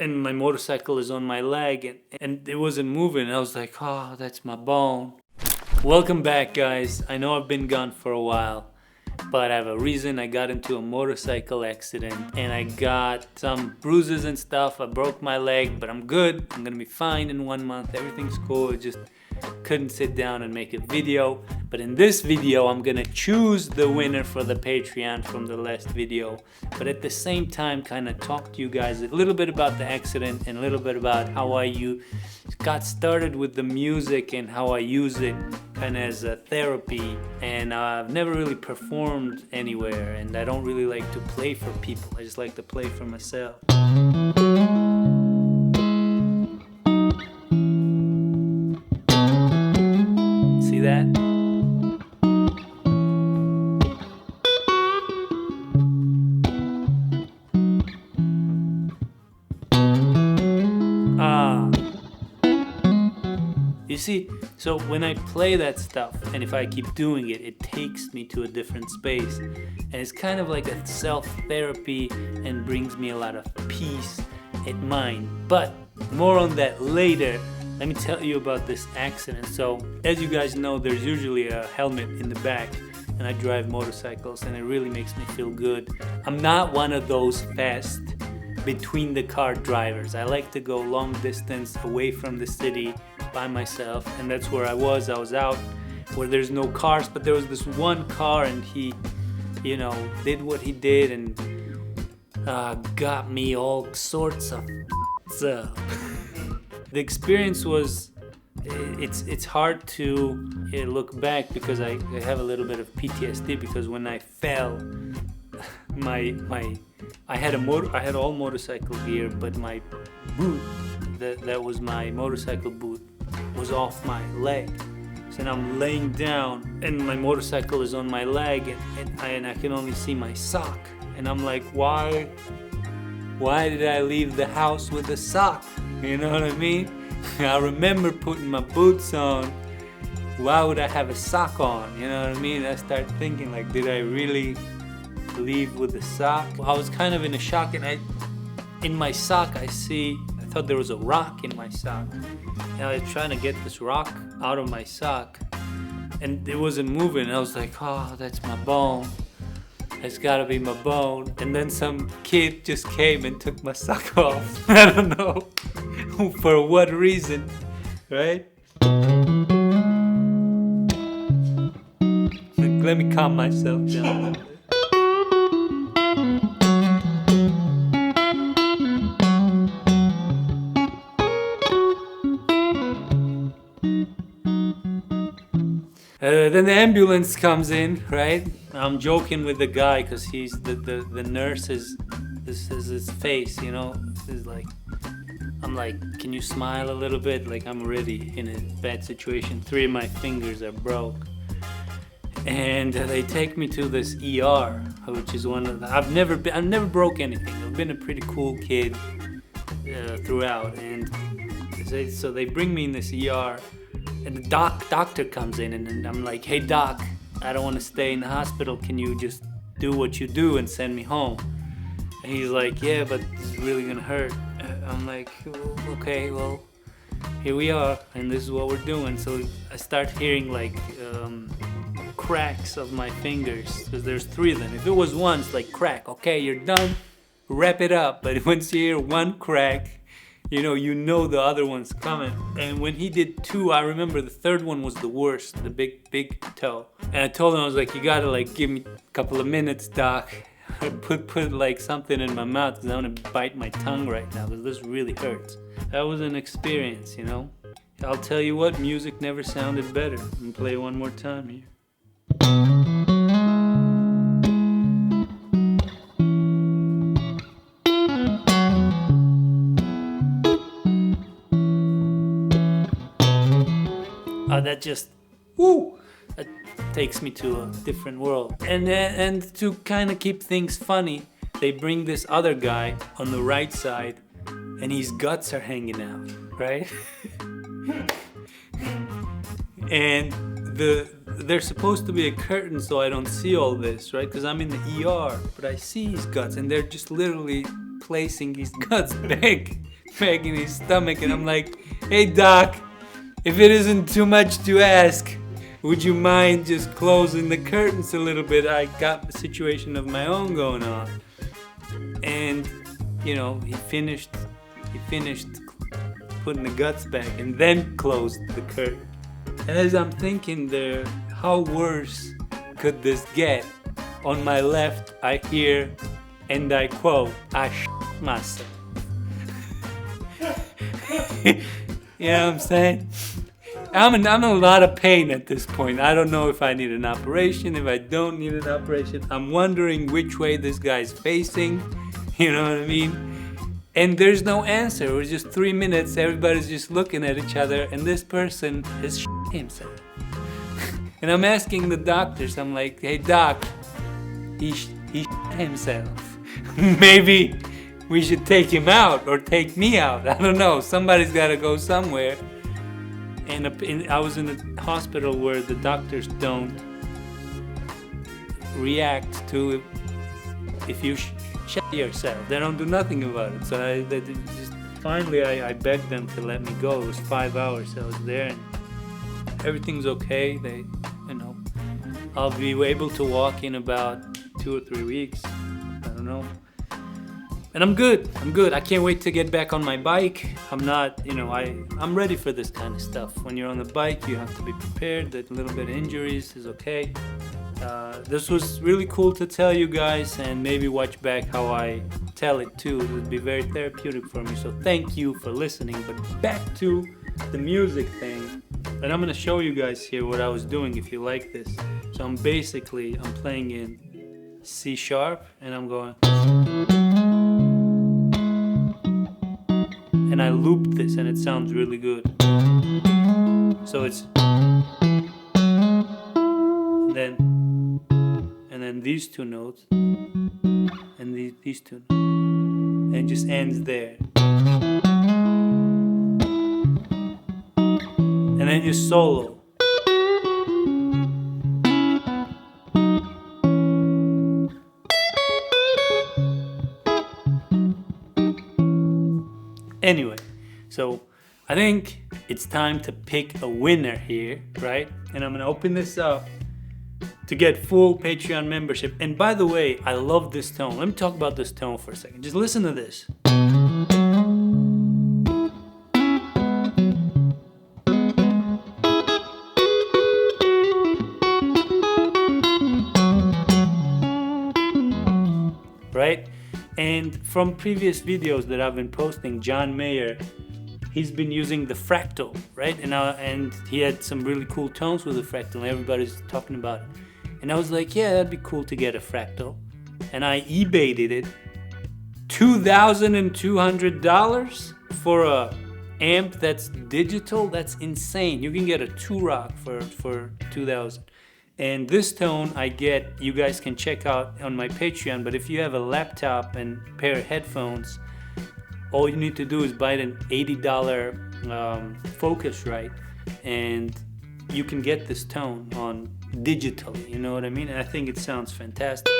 and my motorcycle is on my leg, and it wasn't moving. I was like, oh, that's my bone. Welcome back, guys. I know I've been gone for a while, but I have a reason. I got into a motorcycle accident and I got some bruises and stuff. I broke my leg, but I'm good. I'm gonna be fine in 1 month. Everything's cool. I just couldn't sit down and make a video. But in this video, I'm gonna choose the winner for the Patreon from the last video. But at the same time, kind of talk to you guys a little bit about the accident and a little bit about how I got started with the music and how I use it kind of as a therapy. And I've never really performed anywhere, and I don't really like to play for people. I just like to play for myself. See that? You see, so when I play that stuff, and if I keep doing it, it takes me to a different space. And it's kind of like a self-therapy and brings me a lot of peace in mind. But more on that later. Let me tell you about this accident. So, as you guys know, there's usually a helmet in the back, and I drive motorcycles, and it really makes me feel good. I'm not one of those fast between the car drivers. I like to go long distance away from the city by myself, and that's where I was. I was out where there's no cars, but there was this one car, and he, did what he did and got me all sorts of stuff. The experience was, it's hard to look back because I have a little bit of PTSD, because when I fell, I had all motorcycle gear, but my boot, that was my motorcycle boot, was off my leg. So now I'm laying down and my motorcycle is on my leg, and I can only see my sock. And I'm like, why did I leave the house with a sock? You know what I mean? I remember putting my boots on. Why would I have a sock on? You know what I mean? I start thinking, like, did I really leave with a sock? I was kind of in a shock, and in my sock I thought there was a rock in my sock. And I was trying to get this rock out of my sock, and it wasn't moving. I was like, oh, that's my bone. It's gotta be my bone. And then some kid just came and took my sock off. I don't know for what reason, right? Let me calm myself down. Then the ambulance comes in, right? I'm joking with the guy because he's the nurse this is his face, This is like, I'm like, can you smile a little bit? Like, I'm already in a bad situation. 3 of my fingers are broke. And they take me to this ER, which is one of the, I've never broke anything. I've been a pretty cool kid throughout. And so they bring me in this ER. And the doctor comes in, and I'm like, hey doc, I don't want to stay in the hospital. Can you just do what you do and send me home? And he's like, yeah, but this is really gonna hurt. I'm like, okay, well, here we are, and this is what we're doing. So I start hearing like cracks of my fingers, because there's 3 of them. If it was one, it's like crack, okay, you're done, wrap it up. But once you hear one crack, you know the other one's coming. And when he did 2, I remember the 3rd one was the worst, the big toe. And I told him, I was like, you gotta like give me a couple of minutes, doc. I put like something in my mouth because I want to bite my tongue right now, because this really hurts. That was an experience, I'll tell you what, music never sounded better. I'm gonna play one more time here. That takes me to a different world. And to kind of keep things funny, they bring this other guy on the right side, and his guts are hanging out, right? And there's supposed to be a curtain so I don't see all this, right? Because I'm in the ER, but I see his guts, and they're just literally placing his guts back back in his stomach, and I'm like, hey doc, if it isn't too much to ask, would you mind just closing the curtains a little bit? I got a situation of my own going on. And he finished putting the guts back and then closed the curtain. And as I'm thinking there, how worse could this get? On my left, I hear, and I quote, I myself. You know what I'm saying? I'm in a lot of pain at this point. I don't know if I need an operation, if I don't need an operation. I'm wondering which way this guy's facing. You know what I mean? And there's no answer. It was just 3 minutes. Everybody's just looking at each other, and this person has himself. And I'm asking the doctors. I'm like, "Hey doc, he himself. Maybe we should take him out or take me out. I don't know. Somebody's got to go somewhere." And I was in a hospital where the doctors don't react to if you shit yourself. They don't do nothing about it. So finally I begged them to let me go. It was 5 hours I was there, and everything's okay. I'll be able to walk in about 2 or 3 weeks. I don't know. And I'm good. I can't wait to get back on my bike. I'm ready for this kind of stuff. When you're on the bike, you have to be prepared that a little bit of injuries is okay. This was really cool to tell you guys, and maybe watch back how I tell it too. It would be very therapeutic for me. So thank you for listening. But back to the music thing. And I'm gonna show you guys here what I was doing if you like this. So I'm playing in C sharp, and I'm going. And I looped this, and it sounds really good. So it's, and then these two notes, and these two notes, and it just ends there. And then you solo. Anyway, so I think it's time to pick a winner here, right? And I'm gonna open this up to get full Patreon membership. And by the way, I love this tone. Let me talk about this tone for a second. Just listen to this. Right? And from previous videos that I've been posting, John Mayer, he's been using the fractal, right? And he had some really cool tones with the fractal, and everybody's talking about it. And I was like, yeah, that'd be cool to get a fractal. And I eBayed it, $2,200 for a amp that's digital. That's insane. You can get a 2-rock for $2,000. And this tone you guys can check out on my Patreon. But if you have a laptop and a pair of headphones, all you need to do is buy an $80 Focusrite, and you can get this tone on digitally. You know what I mean? And I think it sounds fantastic.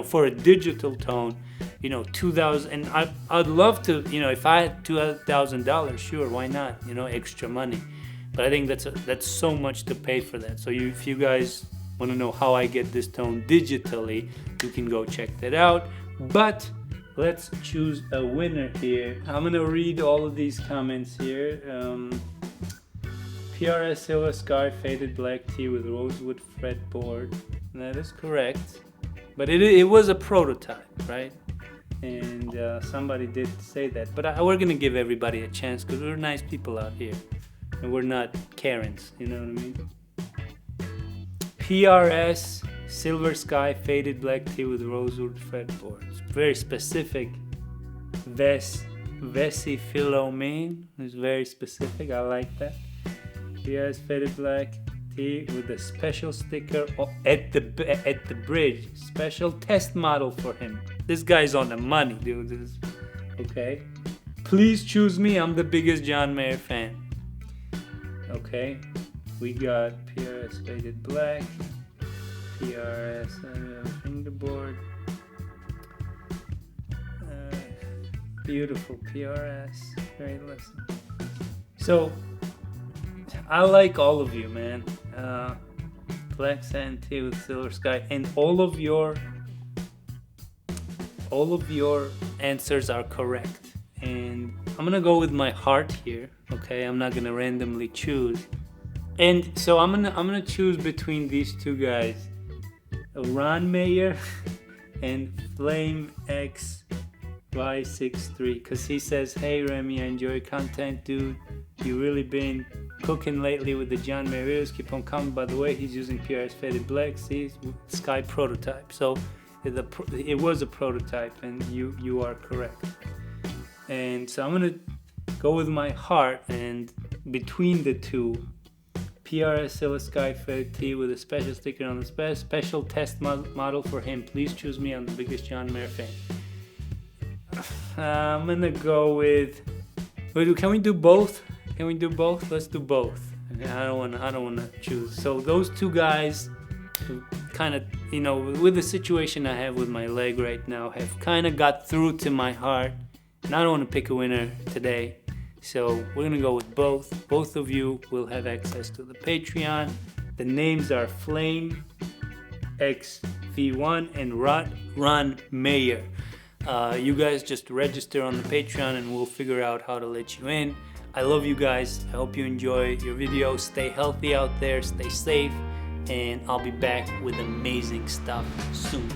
For a digital tone, $2,000, and I'd love to, if I had $2,000, sure, why not? Extra money. But I think that's so much to pay for that. So if you guys want to know how I get this tone digitally, you can go check that out. But let's choose a winner here. I'm gonna read all of these comments here. PRS Silver Scar Faded Black Tea with Rosewood Fretboard. That is correct. But it was a prototype, right? And somebody did say that. But we're going to give everybody a chance because we're nice people out here. And we're not Karens, you know what I mean? PRS Silver Sky Faded Black Tea with Rosewood Fretboards. Very specific. Vesifilomene is very specific. I like that. PRS Faded Black with a special sticker at the bridge, special test model for him. This guy's on the money, dude. Okay, please choose me. I'm the biggest John Mayer fan. Okay, we got PRS Faded Black, PRS Beautiful. PRS. Great lesson. So, I like all of you, man. Black Sand Tea with Silver Sky, and all of your answers are correct. And I'm gonna go with my heart here. Okay, I'm not gonna randomly choose. And so I'm gonna choose between these two guys, Ron Mayer and Flame X Y63, because he says, "Hey Remi, I enjoy your content, dude. You really been cooking lately with the John Mayer videos. Keep on coming." By the way, he's using PRS Faded Black. See, Sky prototype. So it was a prototype, and you are correct. And so I'm gonna go with my heart, and between the two, PRS Silver Sky Faded Tea with a special sticker on the special test model for him. Please choose me. I'm the biggest John Mayer fan. I'm gonna go with. Can we do both? Can we do both? Let's do both. I don't wanna choose. So those two guys, kind of, with the situation I have with my leg right now, have kind of got through to my heart, and I don't want to pick a winner today. So we're gonna go with both. Both of you will have access to the Patreon. The names are Flame XV1 and Ron Mayer. You guys just register on the Patreon, and we'll figure out how to let you in. I love you guys. I hope you enjoy your videos. Stay healthy out there. Stay safe. And I'll be back with amazing stuff soon.